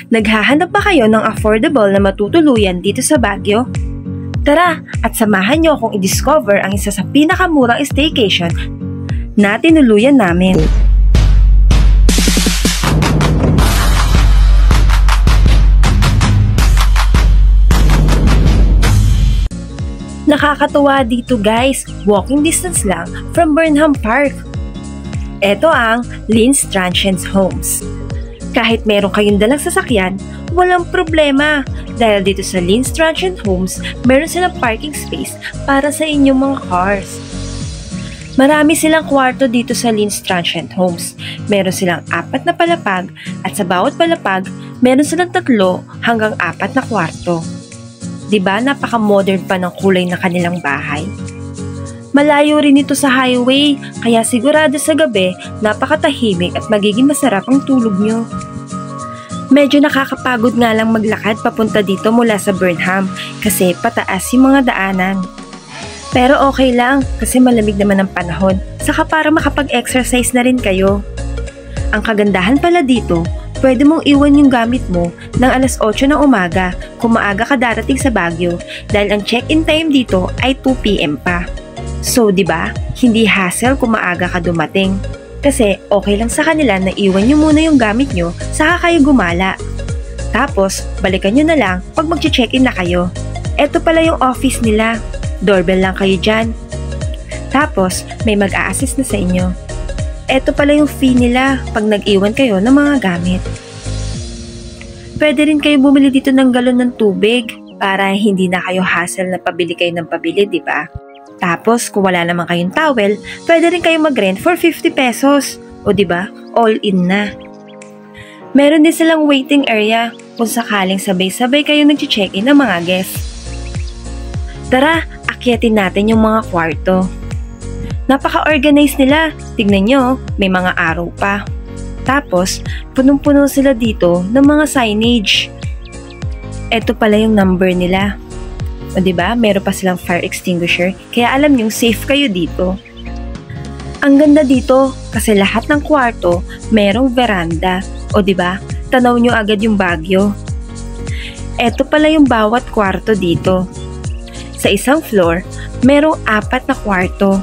Naghahanap ba kayo ng affordable na matutuluyan dito sa Baguio? Tara at samahan niyo akong i-discover ang isa sa pinakamurang staycation na tinuluyan namin. Nakakatuwa dito guys, walking distance lang from Burnham Park. Ito ang Lynn's Transient Homes. Kahit meron kayong dalang sasakyan, walang problema dahil dito sa Lynn's Transient Homes, meron silang parking space para sa inyong mga cars. Marami silang kwarto dito sa Lynn's Transient Homes. Meron silang 4 na palapag at sa bawat palapag, meron silang 3 hanggang 4 na kwarto. Diba napaka-modern pa ng kulay na kanilang bahay? Malayo rin ito sa highway, kaya sigurado sa gabi, napakatahimik at magiging masarap ang tulog nyo. Medyo nakakapagod nga lang maglakad papunta dito mula sa Burnham kasi pataas yung mga daanan. Pero okay lang kasi malamig naman ang panahon, saka para makapag-exercise na rin kayo. Ang kagandahan pala dito, pwede mong iwan yung gamit mo ng alas 8 ng umaga kung maaga ka darating sa Baguio dahil ang check-in time dito ay 2 PM pa. So, di ba? Hindi hassle kung maaga ka dumating. Kasi okay lang sa kanila na iwan nyo muna yung gamit nyo saka kayo gumala. Tapos, balikan nyo na lang pag mag-check-in na kayo. Eto pala yung office nila. Doorbell lang kayo dyan. Tapos, may mag-a-assist na sa inyo. Eto pala yung fee nila pag nag-iwan kayo ng mga gamit. Pwede rin kayo bumili dito ng galon ng tubig para hindi na kayo hassle na pabili kayo ng pabili, di ba? Tapos, kung wala naman kayong towel, pwede rin kayo mag-rent for 50 pesos. O diba? All in na. Meron din silang waiting area kung sakaling sabay-sabay kayo nag-check-in ng mga guests. Tara, akyatin natin yung mga kwarto. Napaka-organize nila. Tignan nyo, may mga araw pa. Tapos, punong-puno sila dito ng mga signage. Ito pala yung number nila. O diba, meron pa silang fire extinguisher, kaya alam nyo safe kayo dito. Ang ganda dito kasi lahat ng kwarto merong veranda. O diba, tanaw nyo agad yung Baguio. Eto pala yung bawat kwarto dito. Sa isang floor, merong 4 na kwarto.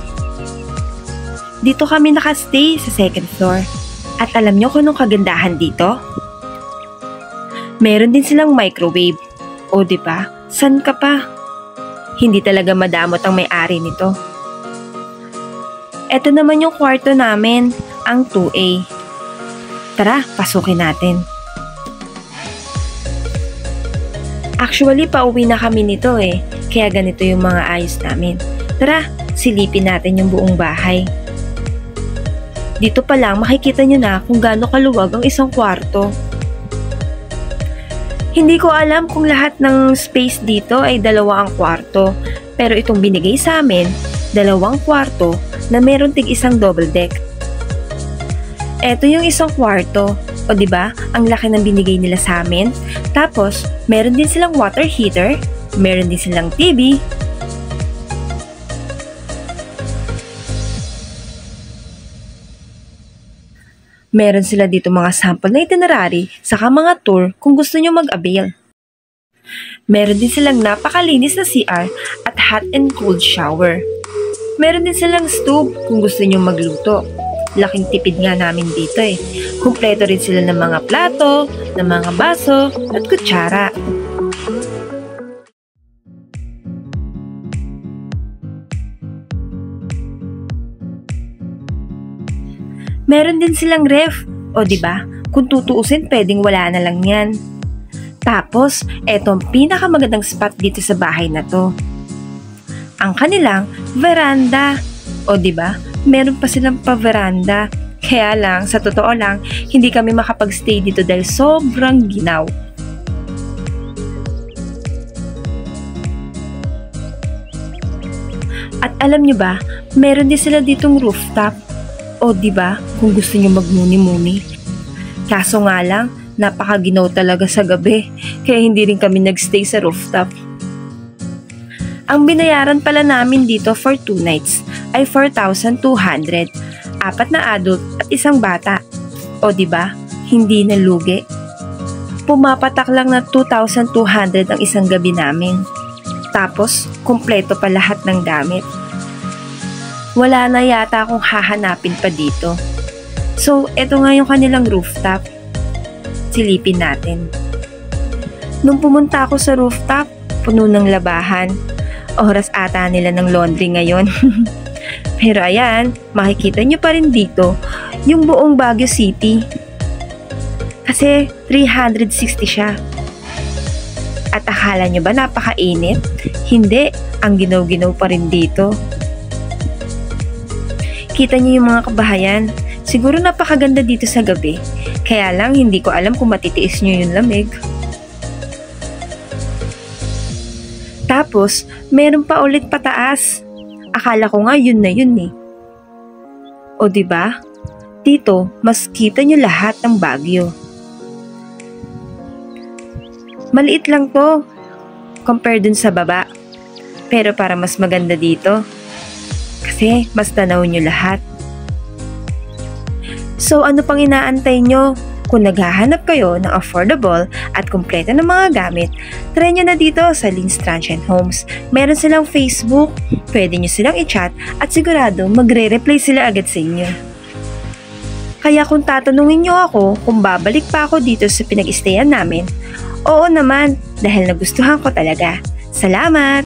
Dito kami nakastay sa 2nd floor. At alam nyo kung anong kagandahan dito? Meron din silang microwave. O diba, san ka pa? Hindi talaga madamot ang may-ari nito. Ito naman yung kwarto namin, ang 2A. Tara, pasukin natin. Actually, pauwi na kami nito kaya ganito yung mga ayos namin. Tara, silipin natin yung buong bahay. Dito pa lang makikita nyo na kung gaano kaluwag ang isang kwarto. Hindi ko alam kung lahat ng space dito ay 2 ang kwarto, pero itong binigay sa amin, 2 kwarto na meron tig-1 double deck. Eto yung isang kwarto, o diba, ang laki ng binigay nila sa amin. Tapos, meron din silang water heater, meron din silang TV, meron sila dito mga sample na itinerary saka mga tour kung gusto nyo mag-avail. Meron din silang napakalinis na CR at hot and cold shower. Meron din silang stove kung gusto nyo magluto. Laking tipid nga namin dito Kumpleto rin sila ng mga plato, ng mga baso at kutsara. Meron din silang ref, o diba, kung tutuusin pwedeng wala na lang yan. Tapos, eto ang pinakamagandang spot dito sa bahay na to. Ang kanilang veranda, o diba, meron pa silang pa-veranda. Kaya lang, sa totoo lang, hindi kami makapag-stay dito dahil sobrang ginaw. At alam nyo ba, meron din sila ditong rooftop. O diba, kung gusto nyo magmuni-muni. Kaso nga lang, napakaginaw talaga sa gabi, kaya hindi rin kami nagstay sa rooftop. Ang binayaran pala namin dito for 2 nights ay 4,200, 4 na adult at 1 bata. O diba, hindi na lugi. Pumapatak lang na 2,200 ang isang gabi namin. Tapos, kumpleto pa lahat ng gamit. Wala na yata akong hahanapin pa dito. So, eto nga yung kanilang rooftop. Silipin natin. Nung pumunta ako sa rooftop, puno ng labahan. Oras ata nila ng laundry ngayon. Pero ayan, makikita nyo pa rin dito yung buong Baguio City. Kasi 360 siya. At akala nyo ba napakainit? Hindi, ang ginaw-ginaw pa rin dito. Kita nyo yung mga kabahayan, siguro napakaganda dito sa gabi. Kaya lang hindi ko alam kung matitiis nyo yung lamig. Tapos, meron pa ulit pataas. Akala ko nga yun na yun eh. O diba? Dito, mas kita nyo lahat ng Baguio. Maliit lang to, compare dun sa baba. Pero para mas maganda dito. Kasi mas tanaw nyo lahat. So ano pang inaantay nyo? Kung naghahanap kayo ng affordable at kumpleto ng mga gamit, try nyo na dito sa Lynn's Transient Homes. Meron silang Facebook, pwede nyo silang i-chat at sigurado magre-reply sila agad sa inyo. Kaya kung tatanungin nyo ako kung babalik pa ako dito sa pinag-stayan namin, oo naman dahil nagustuhan ko talaga. Salamat!